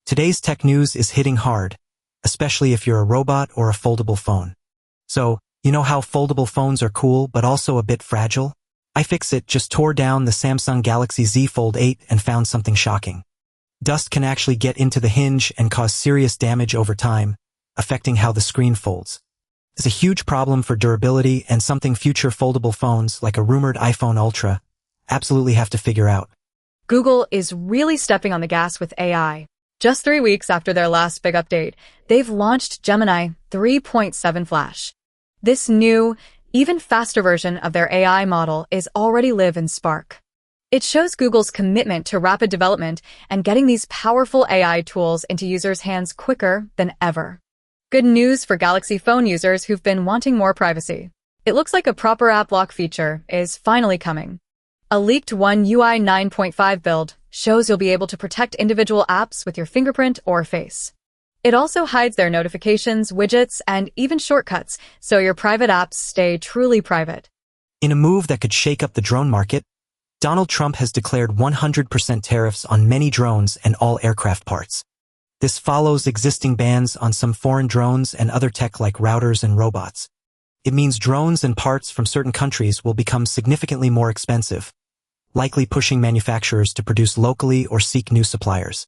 Today's tech news is hitting hard, especially if you're a robot or a foldable phone. So, you know how foldable phones are cool but also a bit fragile? iFixit just tore down the Samsung Galaxy Z Fold 8 and found something shocking. Dust can actually get into the hinge and cause serious damage over time, affecting how the screen folds. It's a huge problem for durability and something future foldable phones, like a rumored iPhone Ultra, absolutely have to figure out. Google is really stepping on the gas with AI. Just 3 weeks after their last big update, they've launched Gemini 3.7 Flash. This new, even faster version of their AI model is already live in Spark. It shows Google's commitment to rapid development and getting these powerful AI tools into users' hands quicker than ever. Good news for Galaxy phone users who've been wanting more privacy. It looks like a proper app lock feature is finally coming. A leaked One UI 9.5 build shows you'll be able to protect individual apps with your fingerprint or face. It also hides their notifications, widgets, and even shortcuts, so your private apps stay truly private. In a move that could shake up the drone market, Donald Trump has declared 100% tariffs on many drones and all aircraft parts. This follows existing bans on some foreign drones and other tech like routers and robots. It means drones and parts from certain countries will become significantly more expensive, likely pushing manufacturers to produce locally or seek new suppliers.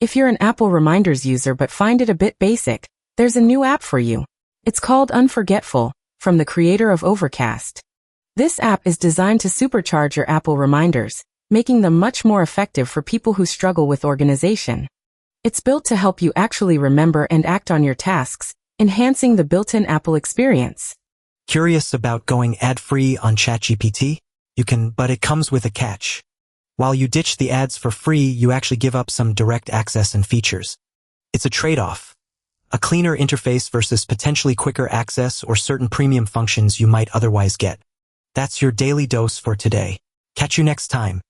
If you're an Apple Reminders user but find it a bit basic, there's a new app for you. It's called Unforgetful, from the creator of Overcast. This app is designed to supercharge your Apple Reminders, making them much more effective for people who struggle with organization. It's built to help you actually remember and act on your tasks, enhancing the built-in Apple experience. Curious about going ad-free on ChatGPT? You can, but it comes with a catch. While you ditch the ads for free, you actually give up some direct access and features. It's a trade-off. A cleaner interface versus potentially quicker access or certain premium functions you might otherwise get. That's your daily dose for today. Catch you next time.